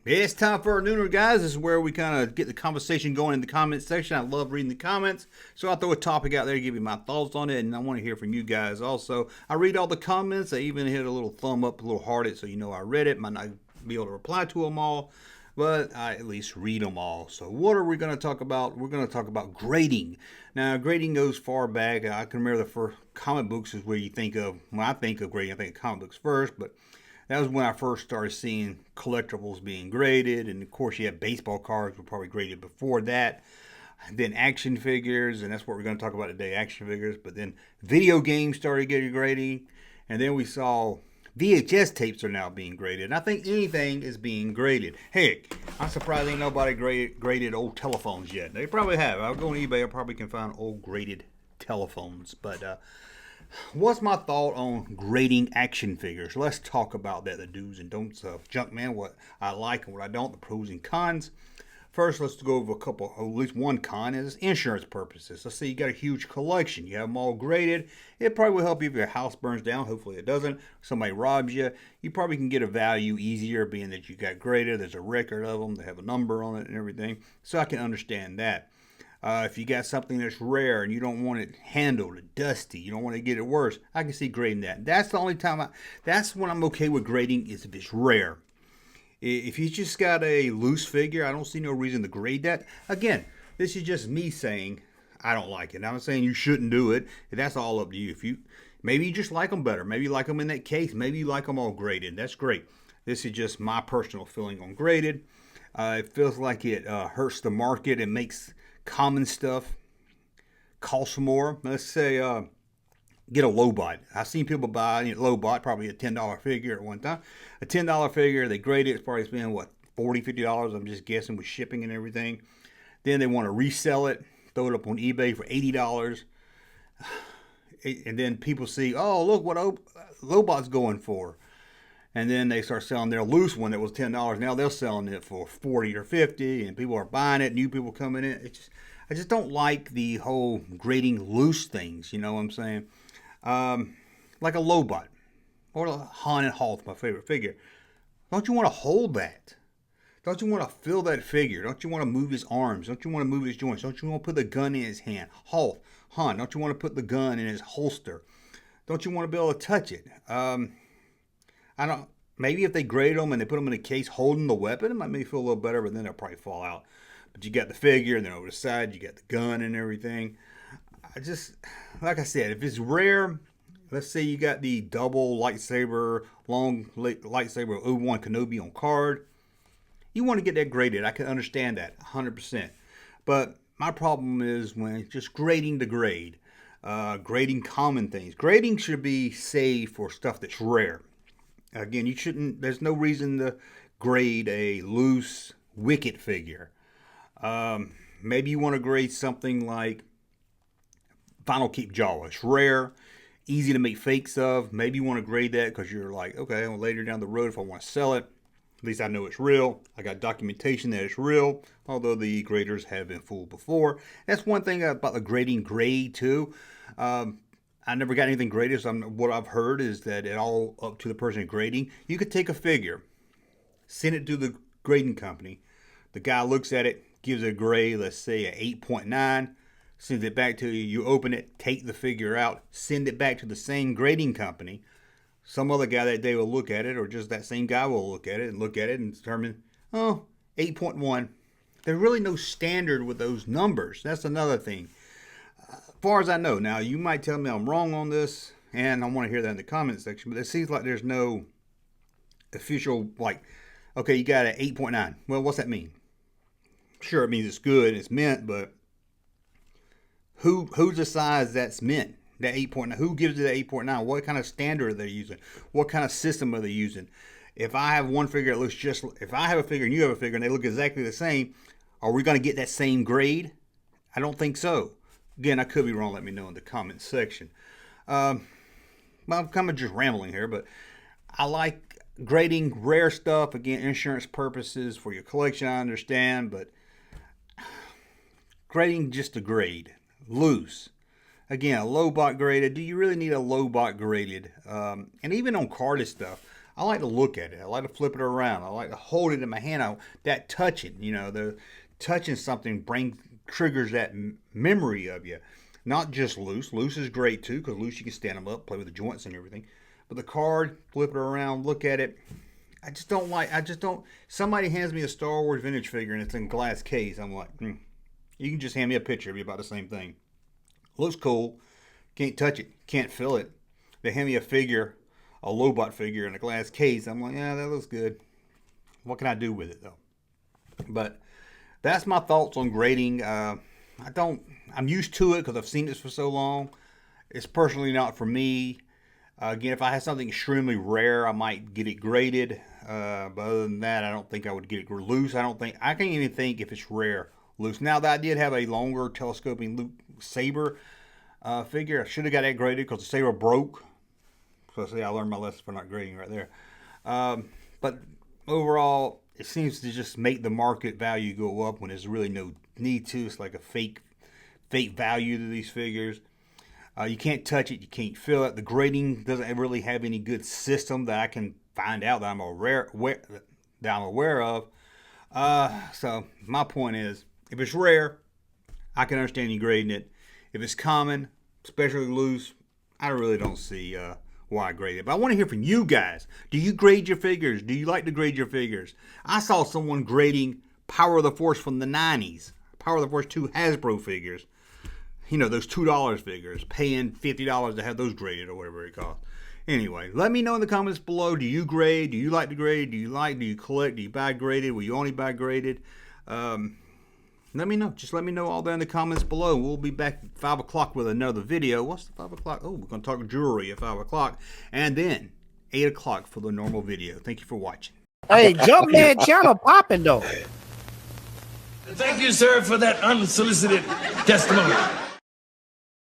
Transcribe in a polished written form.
It's time for our nooner, guys. This is where we kind of get the conversation going in the comments section. I love reading the comments, so I'll throw a topic out there to give you my thoughts on it, and I want to hear from you guys also. I read all the comments. I even hit a little thumb up, a little hearted, so you know I read it. Might not be able to reply to them all, but I at least read them all. So what are we going to talk about? We're going to talk about grading. Now, grading goes far back. I can remember the first comic books is where you think of, when I think of grading, I think of comic books first, but that was when I first started seeing collectibles being graded. And of course, you had baseball cards were probably graded before that. Then action figures, and that's what we're going to talk about today, action figures. But then video games started getting grading. And then we saw VHS tapes are now being graded. And I think anything is being graded. Heck, I'm surprised ain't nobody graded old telephones yet. They probably have. I'll go on eBay, I probably can find old graded telephones. But what's my thought on grading action figures? Let's talk about that, the do's and don'ts of Junkman, what I like and what I don't, the pros and cons. First, let's go over a couple, at least one con is insurance purposes. Let's say you got a huge collection. You have them all graded. It probably will help you if your house burns down. Hopefully it doesn't. Somebody robs you. You probably can get a value easier being that you got graded. There's a record of them. They have a number on it and everything. So I can understand that. If you got something that's rare and you don't want it handled, dusty, you don't want to get it worse, I can see grading that. That's the only time that's when I'm okay with grading is if it's rare. If you just got a loose figure, I don't see no reason to grade that. Again, this is just me saying I don't like it. I'm not saying you shouldn't do it. That's all up to you. Maybe you just like them better. Maybe you like them in that case. Maybe you like them all graded. That's great. This is just my personal feeling on graded. It feels like it hurts the market. It makes common stuff costs more. Let's say get a Lobot. I've seen people buy Lobot, probably a $10 figure at one time. A $10 figure, they grade it, it's probably spending what, $40, $50, I'm just guessing, with shipping and everything. Then they want to resell it, throw it up on eBay for $80. And then people see, oh, look what Lobot's going for. And then they start selling their loose one that was $10. Now they're selling it for $40 or $50, and people are buying it. New people coming in. I just don't like the whole grading loose things. You know what I'm saying? Like a Lobot or a Han and Hoth, my favorite figure. Don't you want to hold that? Don't you want to feel that figure? Don't you want to move his arms? Don't you want to move his joints? Don't you want to put the gun in his hand? Hoth, Han, don't you want to put the gun in his holster? Don't you want to be able to touch it? I don't. Maybe if they grade them and they put them in a case holding the weapon, it might make me feel a little better. But then they'll probably fall out. But you got the figure, and then over the side you got the gun and everything. I just, like I said, if it's rare, let's say you got the double lightsaber, long lightsaber Obi-Wan Kenobi on card. You want to get that graded. I can understand that 100%. But my problem is when just grading the grade, grading common things. Grading should be saved for stuff that's rare. Again, you shouldn't. There's no reason to grade a loose Wicket figure. Maybe you want to grade something like Final Keep Jawa. It's rare, easy to make fakes of. Maybe you want to grade that because you're like, okay, well, later down the road, if I want to sell it, at least I know it's real. I got documentation that it's real, although the graders have been fooled before. That's one thing about the grading grade too. I never got anything graded, so what I've heard is that it all up to the person grading. You could take a figure, send it to the grading company. The guy looks at it, gives it a grade, let's say an 8.9, sends it back to you. You open it, take the figure out, send it back to the same grading company. Some other guy that day will look at it, or just that same guy will look at it and determine, oh, 8.1. There's really no standard with those numbers. That's another thing. As far as I know, now you might tell me I'm wrong on this, and I want to hear that in the comment section, but it seems like there's no official, like, okay, you got an 8.9. Well, what's that mean? Sure, it means it's good and it's mint, but who decides that's mint? That 8.9. Who gives it an 8.9? What kind of standard are they using? What kind of system are they using? If I have one figure that looks just, if I have a figure and you have a figure and they look exactly the same, are we going to get that same grade? I don't think so. Again, I could be wrong. Let me know in the comments section. Well, I'm kind of just rambling here, but I like grading rare stuff. Again, insurance purposes for your collection, I understand, but grading just a grade. Loose. Again, a low bot graded. Do you really need a low bot graded? And even on carded stuff, I like to look at it. I like to flip it around. I like to hold it in my hand. That touching, the touching something triggers that memory of you. Not just loose. Loose is great too, because loose you can stand them up, play with the joints and everything. But the card, flip it around, look at it. I just don't. Somebody hands me a Star Wars vintage figure and it's in a glass case. I'm like, you can just hand me a picture. It'll be about the same thing. Looks cool. Can't touch it. Can't feel it. They hand me a figure, a Lobot figure in a glass case. I'm like, yeah, that looks good. What can I do with it though? But that's my thoughts on grading. I'm used to it because I've seen this for so long. It's personally not for me. Again, if I had something extremely rare, I might get it graded. But other than that, I don't think I would get it loose. I can't even think if it's rare loose. Now, that I did have a longer telescoping loop saber figure. I should have got that graded because the saber broke. So see, I learned my lesson for not grading right there. But overall, it seems to just make the market value go up when there's really no need to. It's like a fake value to these figures. You can't touch it. You can't feel it. The grading doesn't really have any good system that I can find out that I'm aware of. So my point is, if it's rare, I can understand you grading it. If it's common, especially loose, I really don't see why I grade it. But I want to hear from you guys. Do you grade your figures? Do you like to grade your figures? I saw someone grading Power of the Force from the 90s. Power of the Force 2 Hasbro figures. Those $2 figures, paying $50 to have those graded or whatever it costs. Anyway, let me know in the comments below. Do you grade? Do you like to grade? Do you collect? Do you buy graded? Will you only buy graded? Let me know. Just let me know all there in the comments below. We'll be back at 5 o'clock with another video. What's the 5 o'clock? Oh, we're going to talk jewelry at 5 o'clock. And then 8 o'clock for the normal video. Thank you for watching. Hey, Junkman channel popping though. Thank you, sir, for that unsolicited testimony.